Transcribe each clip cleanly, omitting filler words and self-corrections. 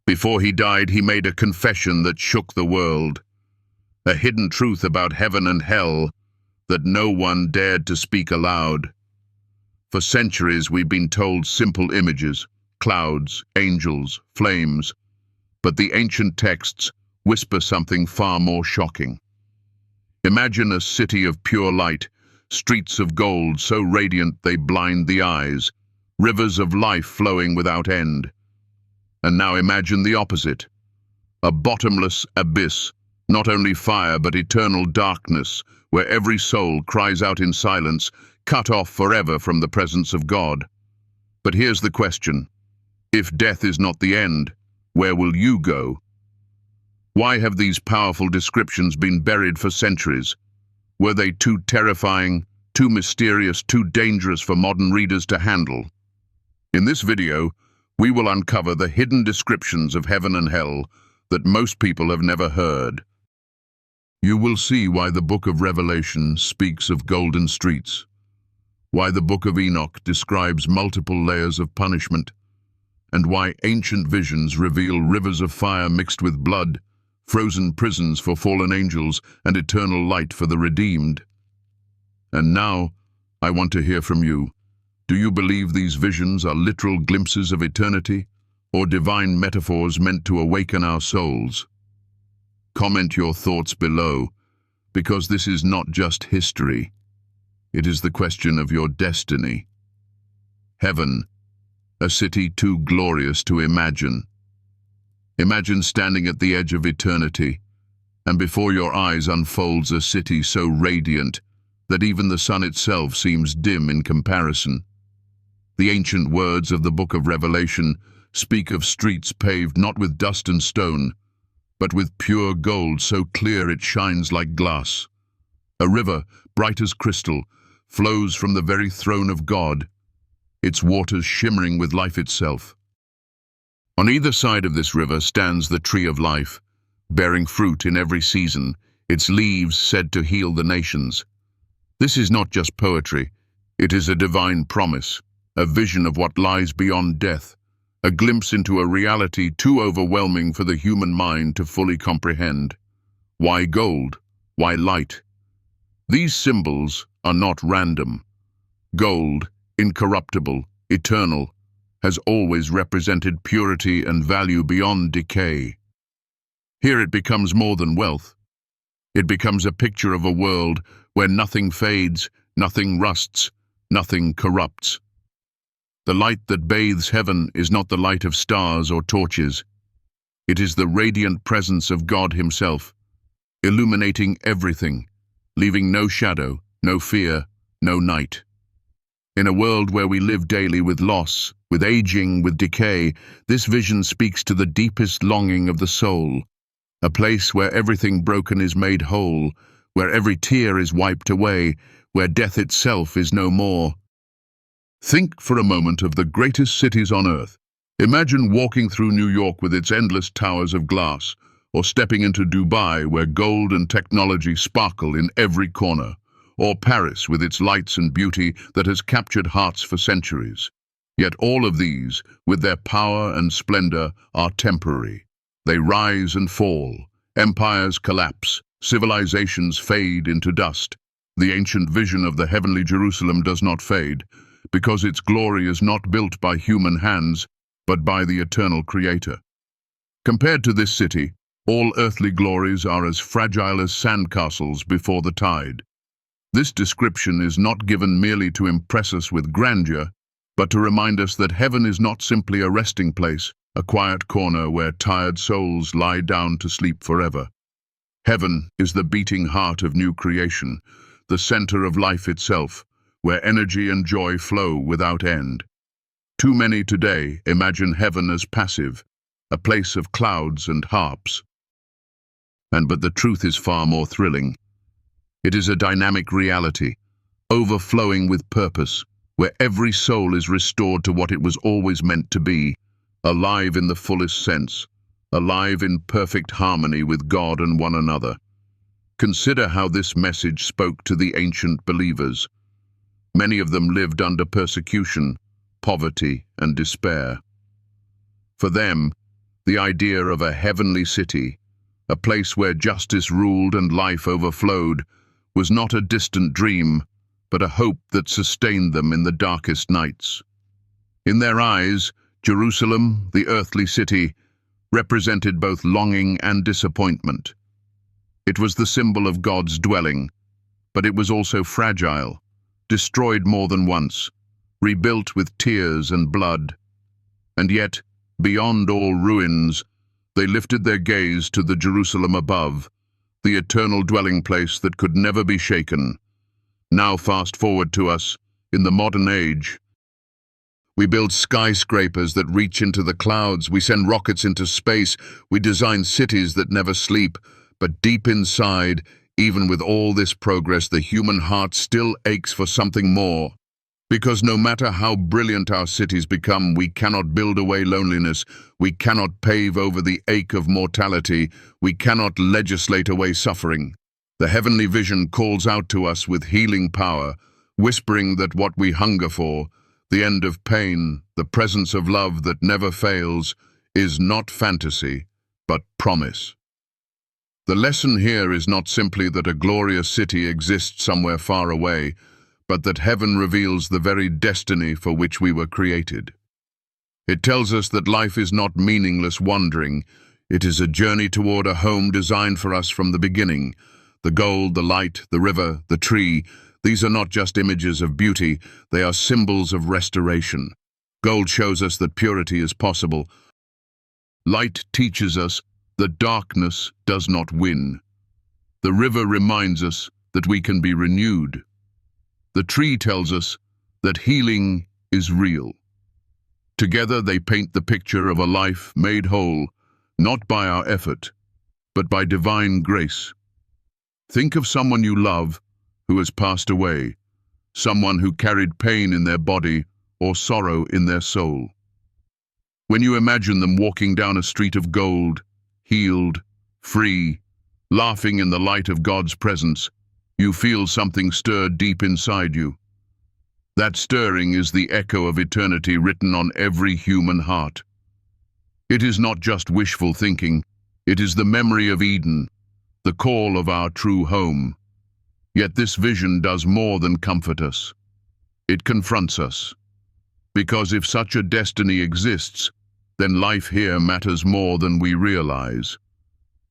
Before he died, he made a confession that shook the world, a hidden truth about heaven and hell that no one dared to speak aloud. For centuries, we've been told simple images, clouds, angels, flames, but the ancient texts whisper something far more shocking. Imagine a city of pure light, streets of gold so radiant they blind the eyes, rivers of life flowing without end. And now imagine the opposite, a bottomless abyss, not only fire but eternal darkness, where every soul cries out in silence, cut off forever from the presence of God. But here's the question: if death is not the end, where will you go? Why have these powerful descriptions been buried for centuries? Were they too terrifying, too mysterious, too dangerous for modern readers to handle? In this video, we will uncover the hidden descriptions of heaven and hell that most people have never heard. You will see why the book of Revelation speaks of golden streets, why the book of Enoch describes multiple layers of punishment, and why ancient visions reveal rivers of fire mixed with blood, frozen prisons for fallen angels, and eternal light for the redeemed. And now, I want to hear from you. Do you believe these visions are literal glimpses of eternity, or divine metaphors meant to awaken our souls? Comment your thoughts below, because this is not just history. It is the question of your destiny. Heaven, a city too glorious to imagine. Imagine standing at the edge of eternity, and before your eyes unfolds a city so radiant that even the sun itself seems dim in comparison. The ancient words of the book of Revelation speak of streets paved not with dust and stone, but with pure gold so clear it shines like glass. A river, bright as crystal, flows from the very throne of God, its waters shimmering with life itself. On either side of this river stands the tree of life, bearing fruit in every season, its leaves said to heal the nations. This is not just poetry, it is a divine promise, a vision of what lies beyond death, a glimpse into a reality too overwhelming for the human mind to fully comprehend. Why gold? Why light? These symbols are not random. Gold, incorruptible, eternal, has always represented purity and value beyond decay. Here it becomes more than wealth. It becomes a picture of a world where nothing fades, nothing rusts, nothing corrupts. The light that bathes heaven is not the light of stars or torches. It is the radiant presence of God Himself, illuminating everything, leaving no shadow, no fear, no night. In a world where we live daily with loss, with aging, with decay, this vision speaks to the deepest longing of the soul, a place where everything broken is made whole, where every tear is wiped away, where death itself is no more. Think for a moment of the greatest cities on earth. Imagine walking through New York with its endless towers of glass, or stepping into Dubai where gold and technology sparkle in every corner, or Paris with its lights and beauty that has captured hearts for centuries. Yet all of these, with their power and splendor, are temporary. They rise and fall, empires collapse, civilizations fade into dust. The ancient vision of the heavenly Jerusalem does not fade, because its glory is not built by human hands, but by the eternal Creator. Compared to this city, all earthly glories are as fragile as sandcastles before the tide. This description is not given merely to impress us with grandeur, but to remind us that heaven is not simply a resting place, a quiet corner where tired souls lie down to sleep forever. Heaven is the beating heart of new creation, the center of life itself, where energy and joy flow without end. Too many today imagine heaven as passive, a place of clouds and harps. But the truth is far more thrilling. It is a dynamic reality, overflowing with purpose, where every soul is restored to what it was always meant to be, alive in the fullest sense, alive in perfect harmony with God and one another. Consider how this message spoke to the ancient believers. Many of them lived under persecution, poverty, and despair. For them, The idea of a heavenly city, a place where justice ruled and life overflowed, was not a distant dream, but a hope that sustained them in the darkest nights. In their eyes, Jerusalem, the earthly city, represented both longing and disappointment. It was the symbol of God's dwelling, but it was also fragile, destroyed more than once, rebuilt with tears and blood. And yet, beyond all ruins, they lifted their gaze to the Jerusalem above, the eternal dwelling place that could never be shaken. Now fast forward to us, in the modern age. We build skyscrapers that reach into the clouds, we send rockets into space, we design cities that never sleep, but deep inside, even with all this progress, the human heart still aches for something more. Because no matter how brilliant our cities become, we cannot build away loneliness, we cannot pave over the ache of mortality, we cannot legislate away suffering. The heavenly vision calls out to us with healing power, whispering that what we hunger for, the end of pain, the presence of love that never fails, is not fantasy, but promise. The lesson here is not simply that a glorious city exists somewhere far away, but that heaven reveals the very destiny for which we were created. It tells us that life is not meaningless wandering. It is a journey toward a home designed for us from the beginning. The gold, the light, the river, the tree, these are not just images of beauty, they are symbols of restoration. Gold shows us that purity is possible. Light teaches us that darkness does not win. The river reminds us that we can be renewed. The tree tells us that healing is real. Together they paint the picture of a life made whole, not by our effort, but by divine grace. Think of someone you love who has passed away, someone who carried pain in their body or sorrow in their soul. When you imagine them walking down a street of gold, healed, free, laughing in the light of God's presence, you feel something stir deep inside you. That stirring is the echo of eternity written on every human heart. It is not just wishful thinking, it is the memory of Eden, the call of our true home. Yet this vision does more than comfort us. It confronts us. Because if such a destiny exists, then life here matters more than we realize.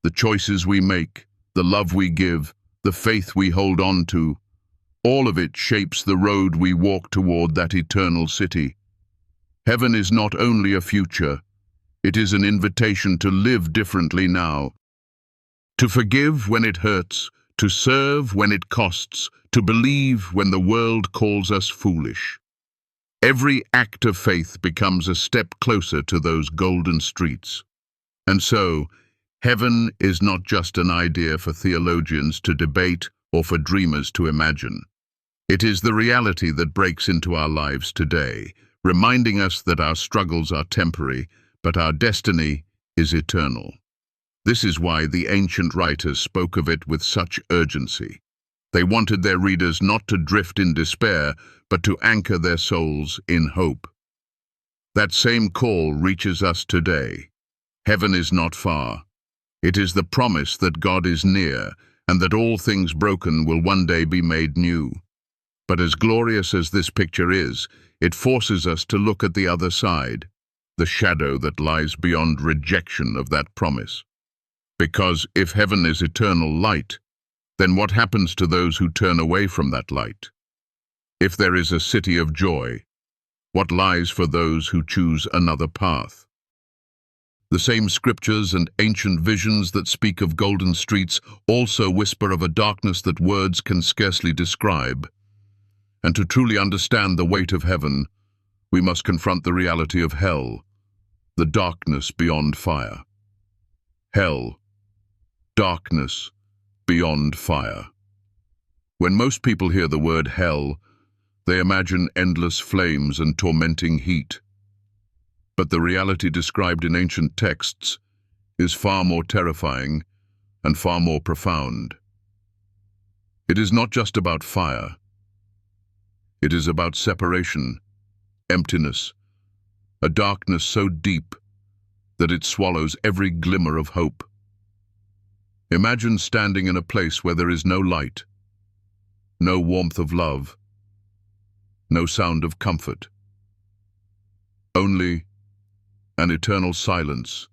The choices we make, the love we give, the faith we hold on to, all of it shapes the road we walk toward that eternal city. Heaven is not only a future, it is an invitation to live differently now. To forgive when it hurts, to serve when it costs, to believe when the world calls us foolish. Every act of faith becomes a step closer to those golden streets. And so, heaven is not just an idea for theologians to debate or for dreamers to imagine. It is the reality that breaks into our lives today, reminding us that our struggles are temporary, but our destiny is eternal. This is why the ancient writers spoke of it with such urgency. They wanted their readers not to drift in despair, but to anchor their souls in hope. That same call reaches us today. Heaven is not far. It is the promise that God is near, and that all things broken will one day be made new. But as glorious as this picture is, it forces us to look at the other side, the shadow that lies beyond rejection of that promise. Because if heaven is eternal light, then what happens to those who turn away from that light? If there is a city of joy, what lies for those who choose another path? The same scriptures and ancient visions that speak of golden streets also whisper of a darkness that words can scarcely describe. And to truly understand the weight of heaven, we must confront the reality of hell, the darkness beyond fire. Hell, darkness beyond fire. When most people hear the word hell, they imagine endless flames and tormenting heat. But the reality described in ancient texts is far more terrifying and far more profound. It is not just about fire. It is about separation, emptiness, a darkness so deep that it swallows every glimmer of hope. Imagine standing in a place where there is no light, no warmth of love, no sound of comfort. Only an eternal silence,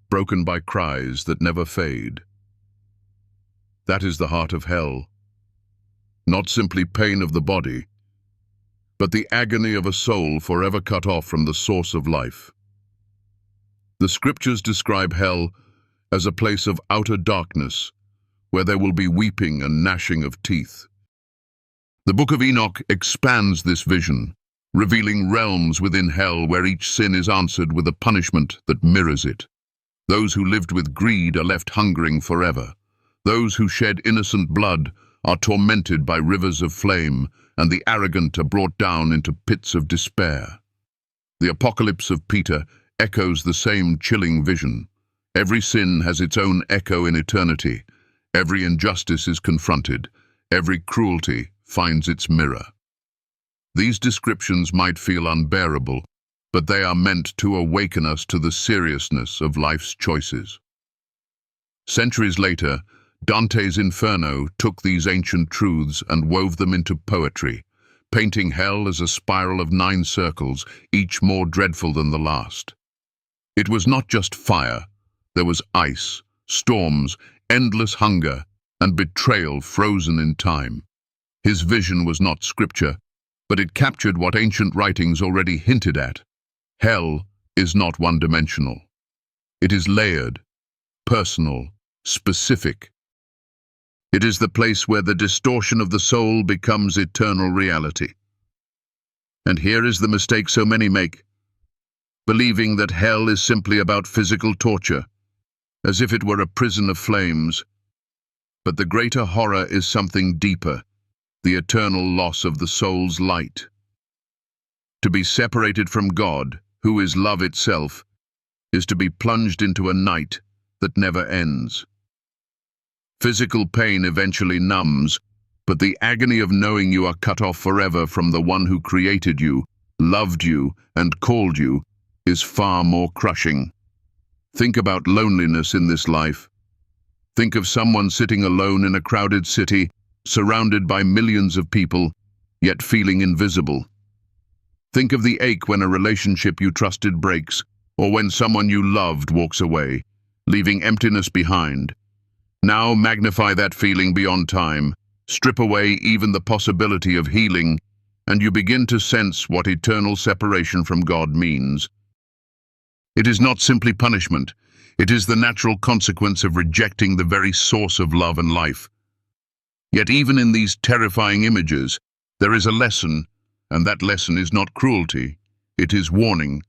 broken by cries that never fade. That is the heart of hell. Not simply pain of the body, but the agony of a soul forever cut off from the source of life. The scriptures describe hell as a place of outer darkness, where there will be weeping and gnashing of teeth. The Book of Enoch expands this vision, revealing realms within hell where each sin is answered with a punishment that mirrors it. Those who lived with greed are left hungering forever. Those who shed innocent blood are tormented by rivers of flame, and the arrogant are brought down into pits of despair. The Apocalypse of Peter echoes the same chilling vision. Every sin has its own echo in eternity. Every injustice is confronted. Every cruelty finds its mirror. These descriptions might feel unbearable, but they are meant to awaken us to the seriousness of life's choices. Centuries later, Dante's Inferno took these ancient truths and wove them into poetry, painting hell as a spiral of 9 circles, each more dreadful than the last. It was not just fire. There was ice, storms, endless hunger, and betrayal frozen in time. His vision was not scripture, but it captured what ancient writings already hinted at. Hell is not one-dimensional. It is layered, personal, specific. It is the place where the distortion of the soul becomes eternal reality. And here is the mistake so many make, believing that hell is simply about physical torture, as if it were a prison of flames. But the greater horror is something deeper, the eternal loss of the soul's light. To be separated from God, who is love itself, is to be plunged into a night that never ends. Physical pain eventually numbs, but the agony of knowing you are cut off forever from the one who created you, loved you, and called you is far more crushing. Think about loneliness in this life. Think of someone sitting alone in a crowded city, surrounded by millions of people, yet feeling invisible. Think of the ache when a relationship you trusted breaks, or when someone you loved walks away, leaving emptiness behind. Now magnify that feeling beyond time, strip away even the possibility of healing, and you begin to sense what eternal separation from God means. It is not simply punishment. It is the natural consequence of rejecting the very source of love and life. Yet even in these terrifying images, there is a lesson, and that lesson is not cruelty, it is warning.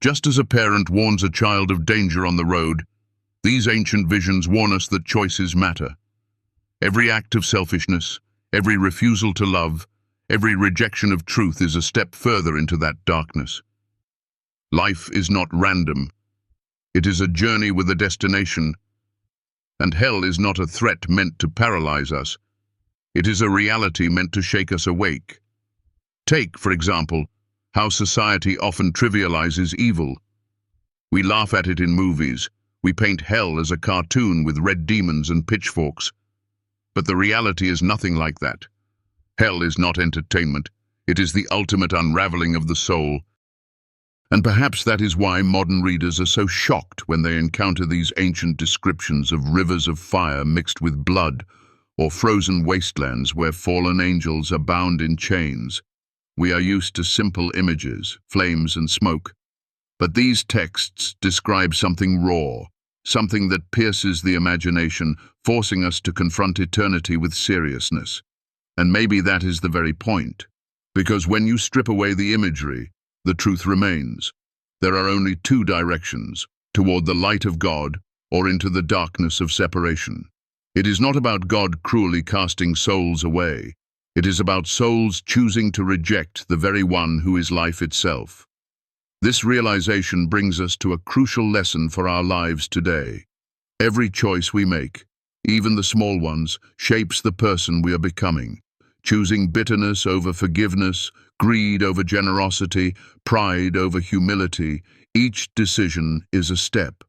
Just as a parent warns a child of danger on the road, these ancient visions warn us that choices matter. Every act of selfishness, every refusal to love, every rejection of truth is a step further into that darkness. Life is not random. It is a journey with a destination, and hell is not a threat meant to paralyze us. It is a reality meant to shake us awake. Take, for example, how society often trivializes evil. We laugh at it in movies. We paint hell as a cartoon with red demons and pitchforks. But the reality is nothing like that. Hell is not entertainment. It is the ultimate unraveling of the soul. And perhaps that is why modern readers are so shocked when they encounter these ancient descriptions of rivers of fire mixed with blood, or frozen wastelands where fallen angels are bound in chains. We are used to simple images, flames and smoke. But these texts describe something raw, something that pierces the imagination, forcing us to confront eternity with seriousness. And maybe that is the very point, because when you strip away the imagery, the truth remains. There are only 2 directions, toward the light of God or into the darkness of separation. It is not about God cruelly casting souls away. It is about souls choosing to reject the very one who is life itself. This realization brings us to a crucial lesson for our lives today. Every choice we make, even the small ones, shapes the person we are becoming. Choosing bitterness over forgiveness, greed over generosity, pride over humility, Each decision is a step.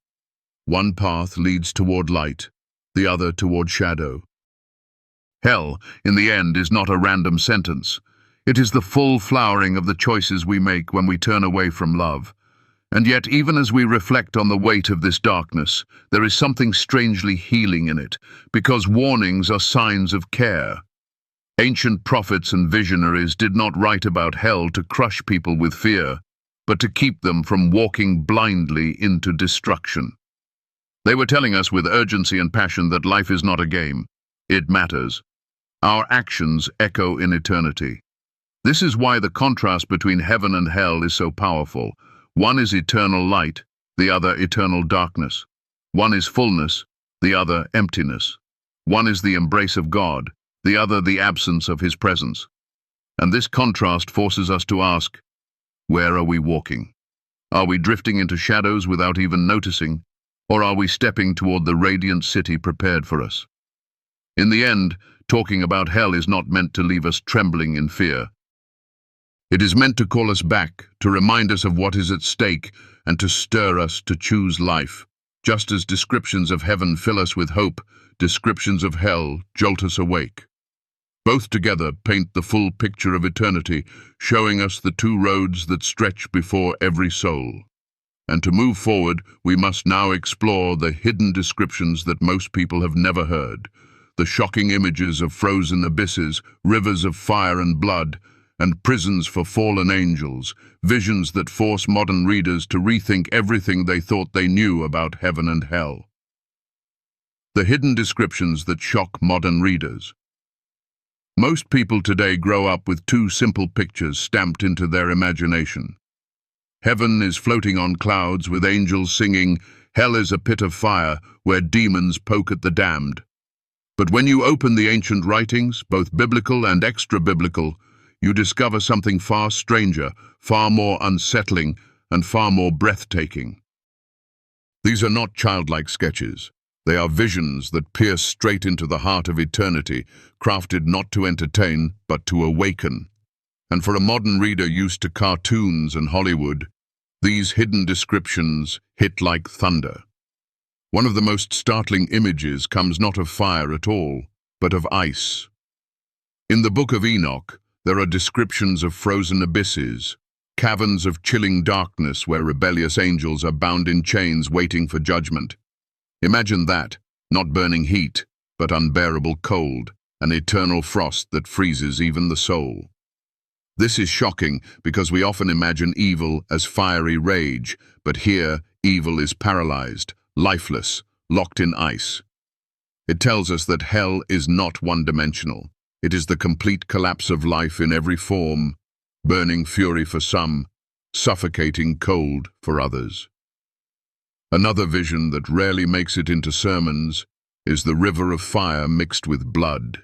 One path leads toward light, the other toward shadow. Hell, in the end, is not a random sentence. It is the full flowering of the choices we make when we turn away from love. And yet, even as we reflect on the weight of this darkness, there is something strangely healing in it, because warnings are signs of care. Ancient prophets and visionaries did not write about hell to crush people with fear, but to keep them from walking blindly into destruction. They were telling us with urgency and passion that life is not a game. It matters. Our actions echo in eternity. This is why the contrast between heaven and hell is so powerful. One is eternal light, the other eternal darkness. One is fullness, the other emptiness. One is the embrace of God, the other the absence of his presence. And this contrast forces us to ask, where are we walking? Are we drifting into shadows without even noticing, or are we stepping toward the radiant city prepared for us? In the end, talking about hell is not meant to leave us trembling in fear. It is meant to call us back, to remind us of what is at stake, and to stir us to choose life. Just as descriptions of heaven fill us with hope, descriptions of hell jolt us awake. Both together paint the full picture of eternity, showing us the two roads that stretch before every soul. And to move forward, we must now explore the hidden descriptions that most people have never heard. The shocking images of frozen abysses, rivers of fire and blood, and prisons for fallen angels, visions that force modern readers to rethink everything they thought they knew about heaven and hell. The hidden descriptions that shock modern readers. Most people today grow up with two simple pictures stamped into their imagination. Heaven is floating on clouds with angels singing, hell is a pit of fire where demons poke at the damned. But when you open the ancient writings, both biblical and extra-biblical, you discover something far stranger, far more unsettling, and far more breathtaking. These are not childlike sketches. They are visions that pierce straight into the heart of eternity, crafted not to entertain, but to awaken. And for a modern reader used to cartoons and Hollywood, these hidden descriptions hit like thunder. One of the most startling images comes not of fire at all, but of ice. In the Book of Enoch, there are descriptions of frozen abysses, caverns of chilling darkness where rebellious angels are bound in chains waiting for judgment. Imagine that, not burning heat, but unbearable cold, an eternal frost that freezes even the soul. This is shocking because we often imagine evil as fiery rage, but here evil is paralyzed, lifeless, locked in ice. It tells us that hell is not one-dimensional. It is the complete collapse of life in every form, burning fury for some, suffocating cold for others. Another vision that rarely makes it into sermons is the river of fire mixed with blood.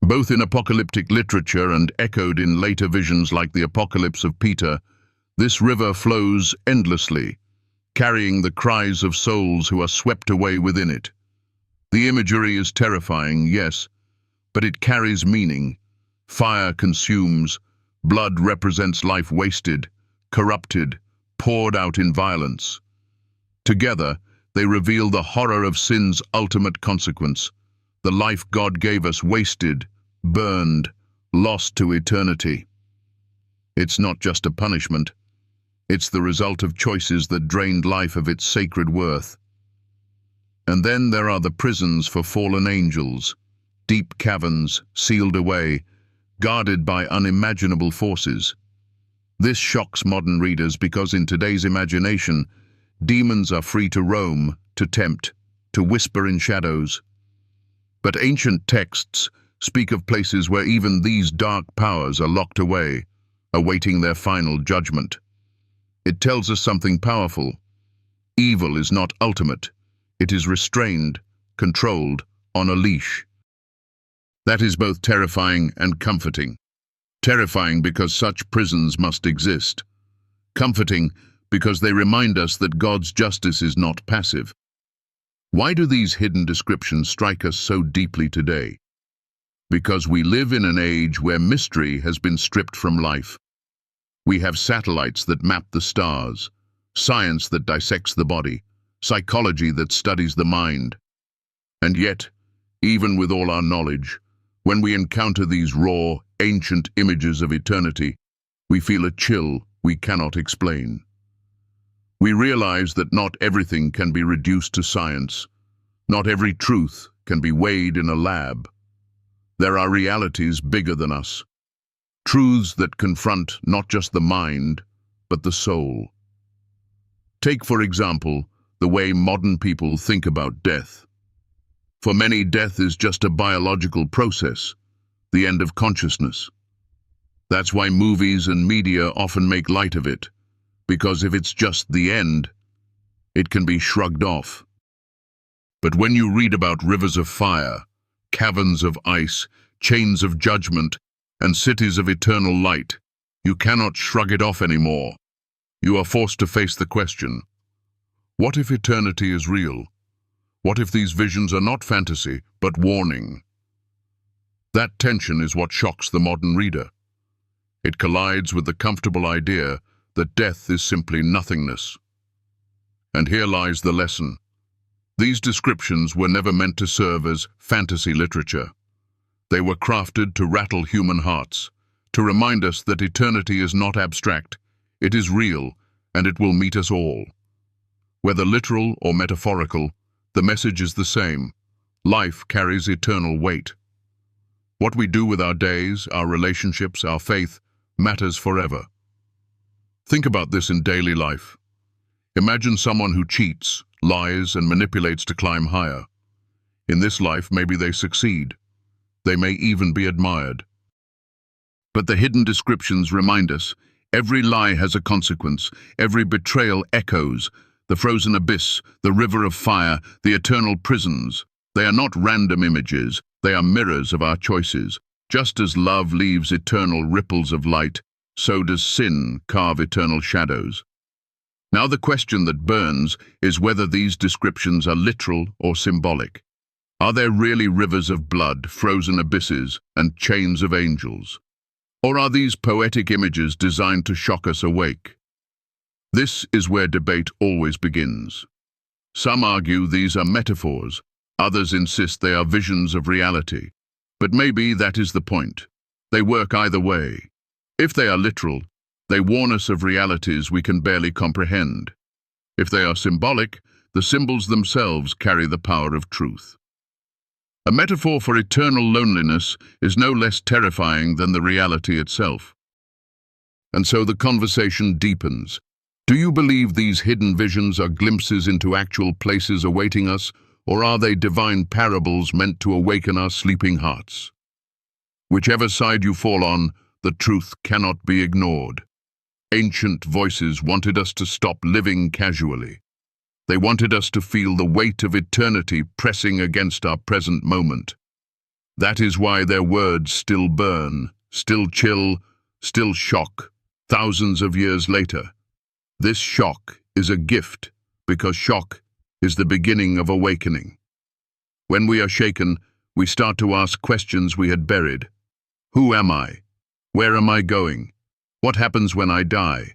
Both in apocalyptic literature and echoed in later visions like the Apocalypse of Peter, this river flows endlessly, carrying the cries of souls who are swept away within it. The imagery is terrifying, yes, but it carries meaning. Fire consumes, blood represents life wasted, corrupted, poured out in violence. Together, they reveal the horror of sin's ultimate consequence, the life God gave us wasted, burned, lost to eternity. It's not just a punishment. It's the result of choices that drained life of its sacred worth. And then there are the prisons for fallen angels, deep caverns, sealed away, guarded by unimaginable forces. This shocks modern readers because in today's imagination, demons are free to roam, to tempt, to whisper in shadows. But ancient texts speak of places where even these dark powers are locked away, awaiting their final judgment. It tells us something powerful. Evil is not ultimate. It is restrained, controlled, on a leash. That is both terrifying and comforting. Terrifying because such prisons must exist. Comforting because they remind us that God's justice is not passive. Why do these hidden descriptions strike us so deeply today? Because we live in an age where mystery has been stripped from life. We have satellites that map the stars, science that dissects the body, psychology that studies the mind. And yet, even with all our knowledge, when we encounter these raw, ancient images of eternity, we feel a chill we cannot explain. We realize that not everything can be reduced to science. Not every truth can be weighed in a lab. There are realities bigger than us, truths that confront not just the mind, but the soul. Take, for example, the way modern people think about death. For many, death is just a biological process, the end of consciousness. That's why movies and media often make light of it, because if it's just the end, it can be shrugged off. But when you read about rivers of fire, caverns of ice, chains of judgment, and cities of eternal light, you cannot shrug it off anymore. You are forced to face the question, what if eternity is real? What if these visions are not fantasy, but warning? That tension is what shocks the modern reader. It collides with the comfortable idea that death is simply nothingness. And here lies the lesson. These descriptions were never meant to serve as fantasy literature. They were crafted to rattle human hearts, to remind us that eternity is not abstract, it is real, and it will meet us all. Whether literal or metaphorical, the message is the same. Life carries eternal weight. What we do with our days, our relationships, our faith, matters forever. Think about this in daily life. Imagine someone who cheats, lies, and manipulates to climb higher. In this life, maybe they succeed. They may even be admired. But the hidden descriptions remind us, every lie has a consequence, every betrayal echoes, the frozen abyss, the river of fire, the eternal prisons. They are not random images, they are mirrors of our choices. Just as love leaves eternal ripples of light, so does sin carve eternal shadows. Now the question that burns is whether these descriptions are literal or symbolic. Are there really rivers of blood, frozen abysses, and chains of angels? Or are these poetic images designed to shock us awake? This is where debate always begins. Some argue these are metaphors, others insist they are visions of reality. But maybe that is the point. They work either way. If they are literal, they warn us of realities we can barely comprehend. If they are symbolic, the symbols themselves carry the power of truth. A metaphor for eternal loneliness is no less terrifying than the reality itself. And so the conversation deepens. Do you believe these hidden visions are glimpses into actual places awaiting us, or are they divine parables meant to awaken our sleeping hearts? Whichever side you fall on, the truth cannot be ignored. Ancient voices wanted us to stop living casually. They wanted us to feel the weight of eternity pressing against our present moment. That is why their words still burn, still chill, still shock, thousands of years later. This shock is a gift, because shock is the beginning of awakening. When we are shaken, we start to ask questions we had buried. Who am I? Where am I going? What happens when I die?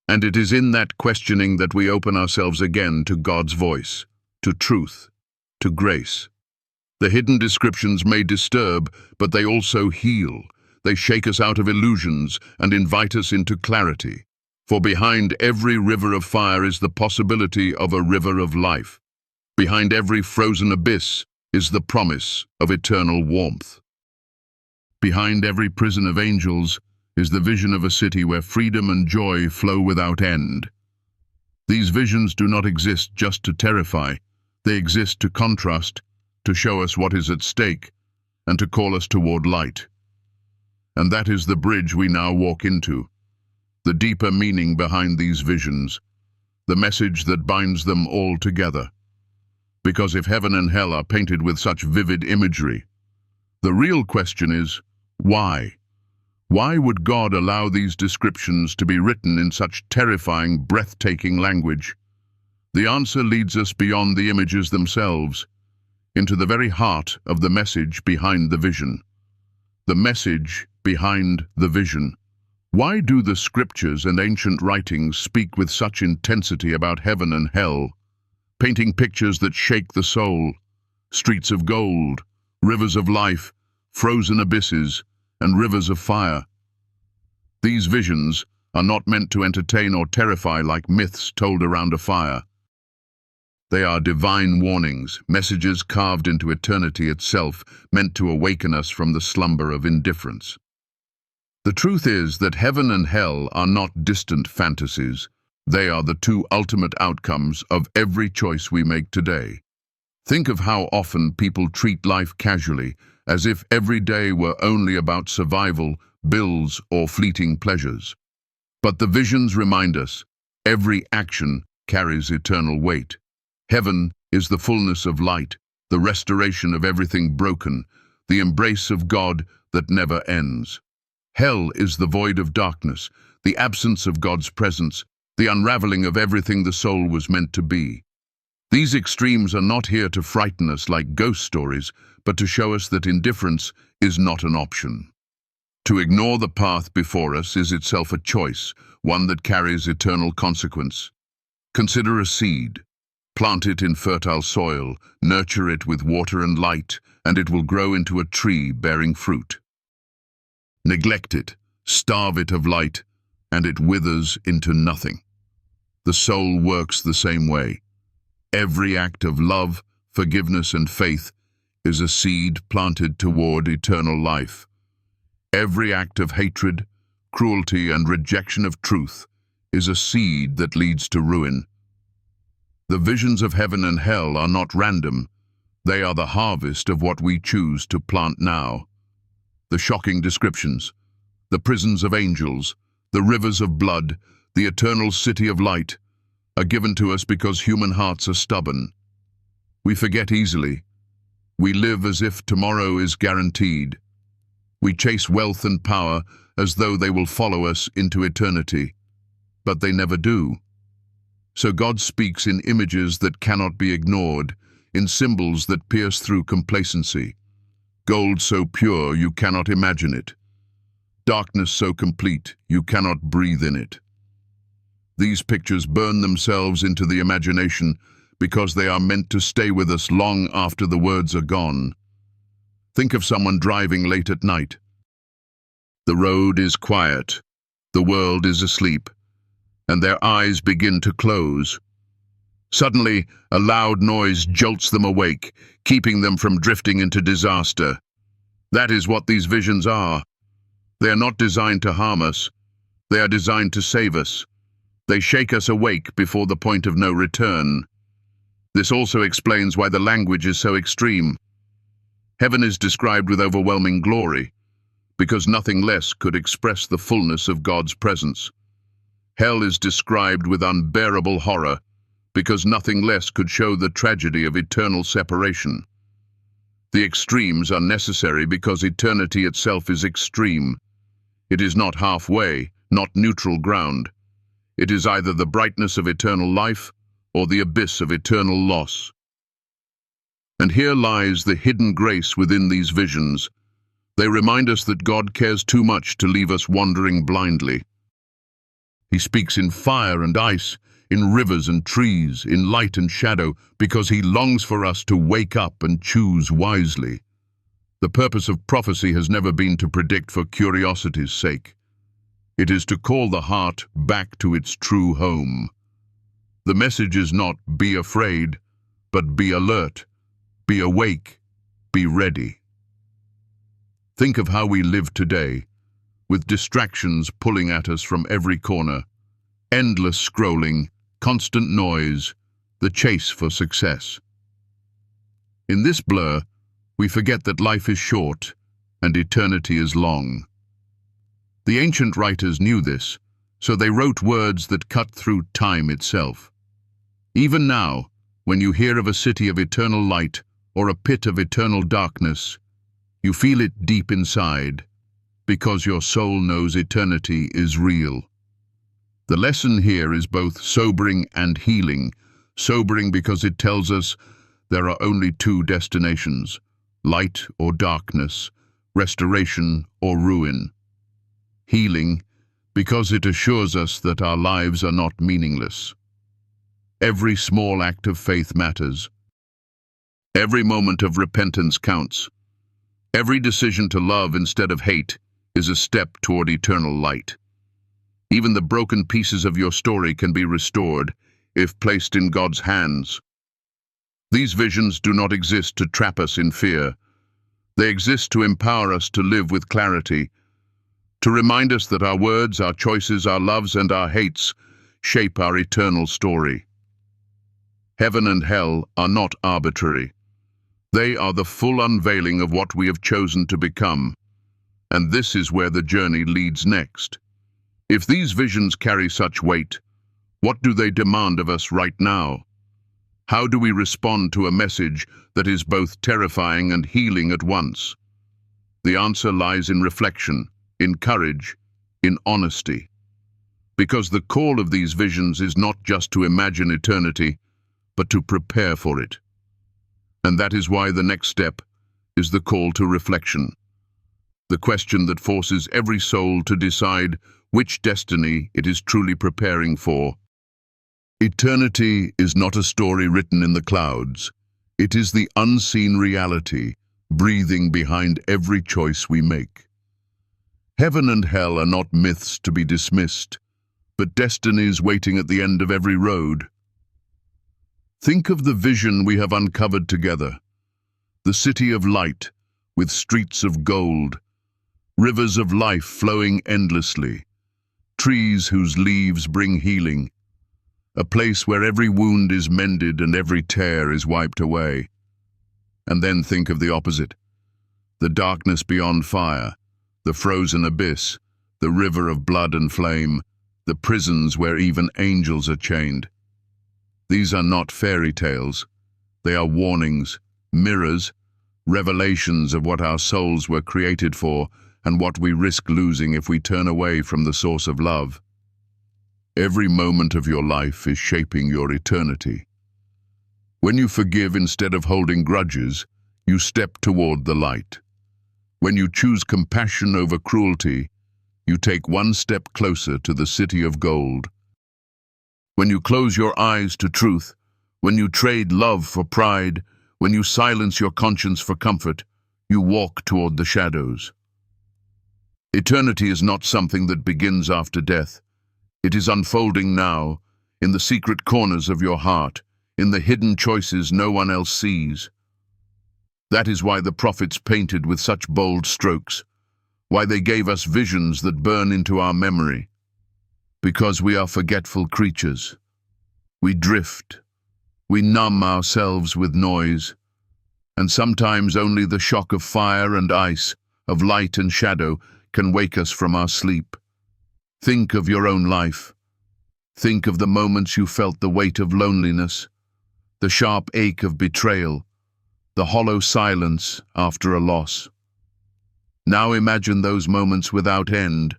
And it is in that questioning that we open ourselves again to God's voice, to truth, to grace. The hidden descriptions may disturb, but they also heal. They shake us out of illusions and invite us into clarity. For behind every river of fire is the possibility of a river of life. Behind every frozen abyss is the promise of eternal warmth. Behind every prison of angels is the vision of a city where freedom and joy flow without end. These visions do not exist just to terrify. They exist to contrast, to show us what is at stake, and to call us toward light. And that is the bridge we now walk into. The deeper meaning behind these visions, the message that binds them all together. Because if heaven and hell are painted with such vivid imagery, the real question is, why? Why would God allow these descriptions to be written in such terrifying, breathtaking language? The answer leads us beyond the images themselves, into the very heart of the message behind the vision. The message behind the vision. Why do the scriptures and ancient writings speak with such intensity about heaven and hell, painting pictures that shake the soul, streets of gold, rivers of life, frozen abysses, and rivers of fire? These visions are not meant to entertain or terrify like myths told around a fire. They are divine warnings, messages carved into eternity itself, meant to awaken us from the slumber of indifference. The truth is that heaven and hell are not distant fantasies. They are the two ultimate outcomes of every choice we make today. Think of how often people treat life casually, as if every day were only about survival, bills, or fleeting pleasures. But the visions remind us, every action carries eternal weight. Heaven is the fullness of light, the restoration of everything broken, the embrace of God that never ends. Hell is the void of darkness, the absence of God's presence, the unraveling of everything the soul was meant to be. These extremes are not here to frighten us like ghost stories, but to show us that indifference is not an option. To ignore the path before us is itself a choice, one that carries eternal consequence. Consider a seed. Plant it in fertile soil, nurture it with water and light, and it will grow into a tree bearing fruit. Neglect it, starve it of light, and it withers into nothing. The soul works the same way. Every act of love, forgiveness, and faith is a seed planted toward eternal life. Every act of hatred, cruelty, and rejection of truth is a seed that leads to ruin. The visions of heaven and hell are not random. They are the harvest of what we choose to plant now. The shocking descriptions, the prisons of angels, the rivers of blood, the eternal city of light, are given to us because human hearts are stubborn. We forget easily. We live as if tomorrow is guaranteed. We chase wealth and power as though they will follow us into eternity, but they never do. So God speaks in images that cannot be ignored, in symbols that pierce through complacency. Gold so pure you cannot imagine it. Darkness so complete you cannot breathe in it. These pictures burn themselves into the imagination because they are meant to stay with us long after the words are gone. Think of someone driving late at night. The road is quiet, the world is asleep, and their eyes begin to close. Suddenly, a loud noise jolts them awake, keeping them from drifting into disaster. That is what these visions are. They are not designed to harm us. They are designed to save us. They shake us awake before the point of no return. This also explains why the language is so extreme. Heaven is described with overwhelming glory, because nothing less could express the fullness of God's presence. Hell is described with unbearable horror, because nothing less could show the tragedy of eternal separation. The extremes are necessary because eternity itself is extreme. It is not halfway, not neutral ground. It is either the brightness of eternal life or the abyss of eternal loss. And here lies the hidden grace within these visions. They remind us that God cares too much to leave us wandering blindly. He speaks in fire and ice, in rivers and trees, in light and shadow, because he longs for us to wake up and choose wisely. The purpose of prophecy has never been to predict for curiosity's sake. It is to call the heart back to its true home. The message is not be afraid, but be alert, be awake, be ready. Think of how we live today, with distractions pulling at us from every corner, endless scrolling, constant noise, the chase for success. In this blur, we forget that life is short and eternity is long. The ancient writers knew this, so they wrote words that cut through time itself. Even now, when you hear of a city of eternal light or a pit of eternal darkness, you feel it deep inside, because your soul knows eternity is real. The lesson here is both sobering and healing. Sobering because it tells us there are only two destinations, light or darkness, restoration or ruin. Healing because it assures us that our lives are not meaningless. Every small act of faith matters. Every moment of repentance counts. Every decision to love instead of hate is a step toward eternal light. Even the broken pieces of your story can be restored if placed in God's hands. These visions do not exist to trap us in fear. They exist to empower us to live with clarity, to remind us that our words, our choices, our loves, and our hates shape our eternal story. Heaven and hell are not arbitrary. They are the full unveiling of what we have chosen to become, and this is where the journey leads next. If these visions carry such weight, what do they demand of us right now? How do we respond to a message that is both terrifying and healing at once? The answer lies in reflection, in courage, in honesty. Because the call of these visions is not just to imagine eternity, but to prepare for it. And that is why the next step is the call to reflection. The question that forces every soul to decide which destiny it is truly preparing for. Eternity is not a story written in the clouds. It is the unseen reality breathing behind every choice we make. Heaven and hell are not myths to be dismissed, but destinies waiting at the end of every road. Think of the vision we have uncovered together. The city of light, with streets of gold, rivers of life flowing endlessly, trees whose leaves bring healing, a place where every wound is mended and every tear is wiped away. And then think of the opposite, the darkness beyond fire, the frozen abyss, the river of blood and flame, the prisons where even angels are chained. These are not fairy tales. They are warnings, mirrors, revelations of what our souls were created for and what we risk losing if we turn away from the source of love. Every moment of your life is shaping your eternity. When you forgive instead of holding grudges, you step toward the light. When you choose compassion over cruelty, you take one step closer to the city of gold. When you close your eyes to truth, when you trade love for pride, when you silence your conscience for comfort, you walk toward the shadows. Eternity is not something that begins after death. It is unfolding now, in the secret corners of your heart, in the hidden choices no one else sees. That is why the prophets painted with such bold strokes, why they gave us visions that burn into our memory. Because we are forgetful creatures. We drift. We numb ourselves with noise. And sometimes only the shock of fire and ice, of light and shadow, can wake us from our sleep. Think of your own life. Think of the moments you felt the weight of loneliness, the sharp ache of betrayal, the hollow silence after a loss. Now imagine those moments without end,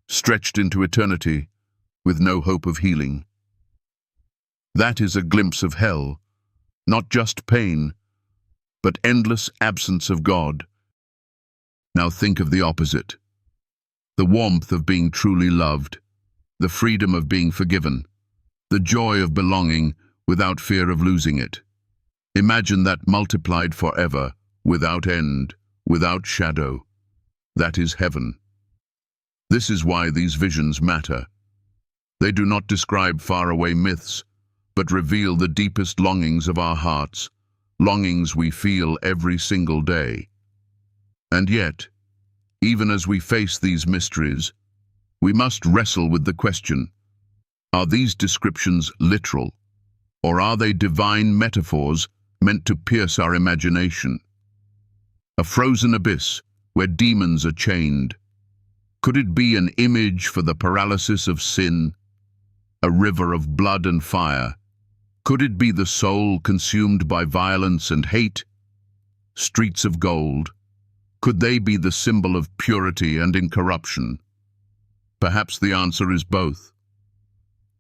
stretched into eternity, with no hope of healing. That is a glimpse of hell, not just pain, but endless absence of God. Now think of the opposite. The warmth of being truly loved, the freedom of being forgiven, the joy of belonging without fear of losing it. Imagine that multiplied forever, without end, without shadow. That is heaven. This is why these visions matter. They do not describe faraway myths, but reveal the deepest longings of our hearts, longings we feel every single day. And yet, even as we face these mysteries, we must wrestle with the question, are these descriptions literal, or are they divine metaphors meant to pierce our imagination? A frozen abyss where demons are chained. Could it be an image for the paralysis of sin? A river of blood and fire? Could it be the soul consumed by violence and hate? Streets of gold? Could they be the symbol of purity and incorruption? Perhaps the answer is both.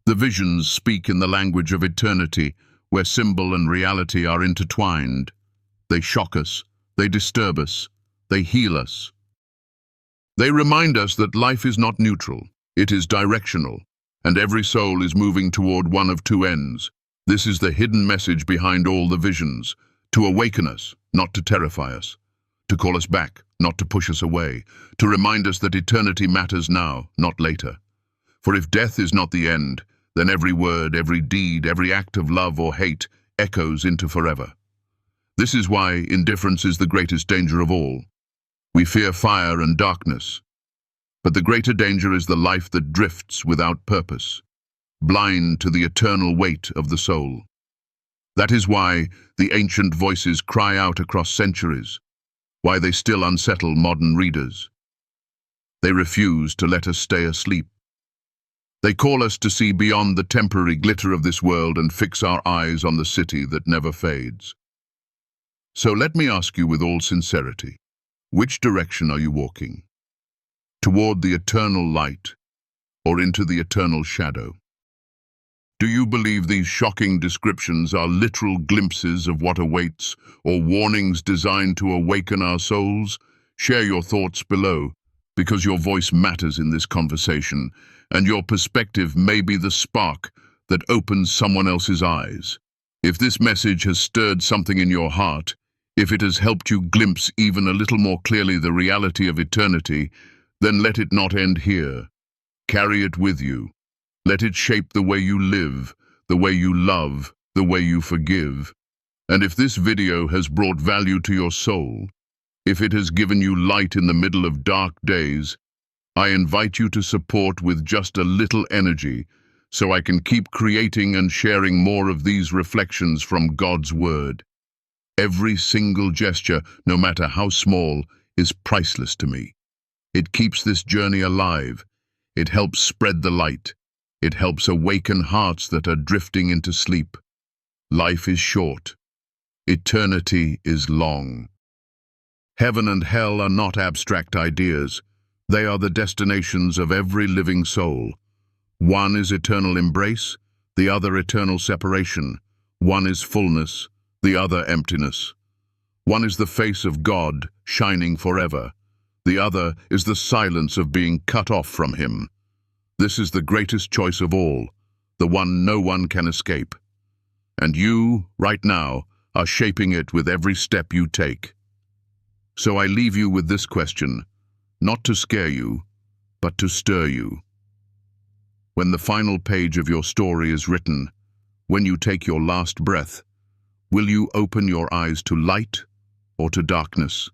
The visions speak in the language of eternity, where symbol and reality are intertwined. They shock us, they disturb us, they heal us. They remind us that life is not neutral. It is directional, and every soul is moving toward one of two ends. This is the hidden message behind all the visions, to awaken us, not to terrify us, to call us back, not to push us away, to remind us that eternity matters now, not later. For if death is not the end, then every word, every deed, every act of love or hate echoes into forever. This is why indifference is the greatest danger of all. We fear fire and darkness, but the greater danger is the life that drifts without purpose, blind to the eternal weight of the soul. That is why the ancient voices cry out across centuries, why they still unsettle modern readers. They refuse to let us stay asleep. They call us to see beyond the temporary glitter of this world and fix our eyes on the city that never fades. So let me ask you with all sincerity, which direction are you walking? Toward the eternal light or into the eternal shadow? Do you believe these shocking descriptions are literal glimpses of what awaits or warnings designed to awaken our souls? Share your thoughts below, because your voice matters in this conversation, and your perspective may be the spark that opens someone else's eyes. If this message has stirred something in your heart, if it has helped you glimpse even a little more clearly the reality of eternity, then let it not end here. Carry it with you. Let it shape the way you live, the way you love, the way you forgive. And if this video has brought value to your soul, if it has given you light in the middle of dark days, I invite you to support with just a little energy so I can keep creating and sharing more of these reflections from God's Word. Every single gesture, no matter how small, is priceless to me. It keeps this journey alive. It helps spread the light. It helps awaken hearts that are drifting into sleep. Life is short. Eternity is long. Heaven and hell are not abstract ideas. They are the destinations of every living soul. One is eternal embrace, the other eternal separation. One is fullness, the other emptiness. One is the face of God, shining forever. The other is the silence of being cut off from Him. This is the greatest choice of all, the one no one can escape. And you, right now, are shaping it with every step you take. So I leave you with this question, not to scare you, but to stir you. When the final page of your story is written, when you take your last breath, will you open your eyes to light or to darkness?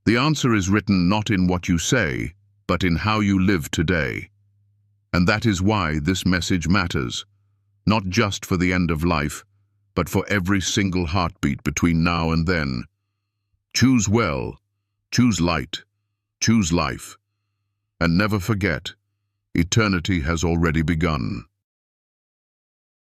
The answer is written not in what you say, but in how you live today. And that is why this message matters, not just for the end of life, but for every single heartbeat between now and then. Choose well, choose light, choose life, and never forget, eternity has already begun.